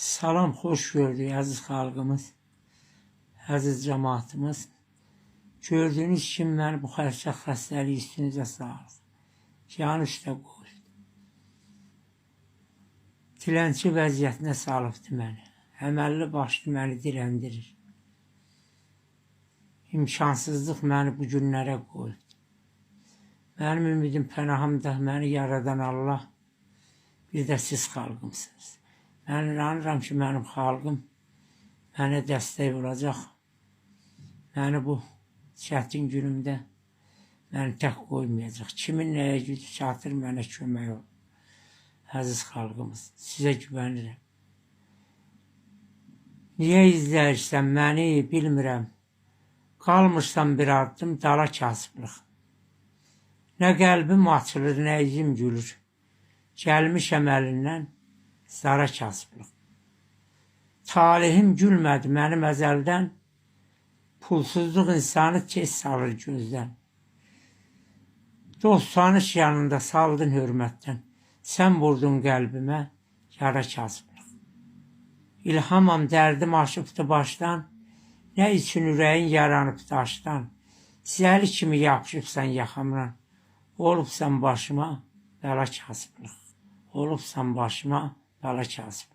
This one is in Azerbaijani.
Salam, hoş gördük əziz xalqımız, əziz cəmaatımız. Gördüyünüz kimi məni bu xərçək xəstəliyi üstünüzə sağlıq. Yan üstə qoydu. Dilənçi vəziyyətinə salıbdı məni. Əməlli başlı məni diləndirir. İmkansızlıq məni bu günlərə qoydu. Mənim ümidim pənahımda məni yaradan Allah, bir də siz xalqımsınız. Mən inanıram ki, mənim xalqım mənə dəstək olacaq. Məni bu çətin günümdə məni tək qoymayacaq. Kimin nəyə gücü çatır, mənə kömək ol. Əziz xalqımız, sizə güvənirəm. Niyə izləyirsən məni, bilmirəm. Qalmışsan bir addım dala kasıblıq. Nə qəlbim açılır, nə izim gülür. Gəlmişəm əlindən zara kasıblıq. Talihim gülmədi mənim əzəldən, pulsuzluq insanı tez salır gözdən. Dost tanış yanında saldın hörmətdən, sən vurdun qəlbimə yara kasıblıq. İlhamam dərdim aşıbdı başdan, nə üçün ürəyin yaranıb daşdan. Zəli kimi yapışıbsan yaxamdan, olubsan başıma bəla kasıblıq. Olubsan başıma bəla kasıblıq.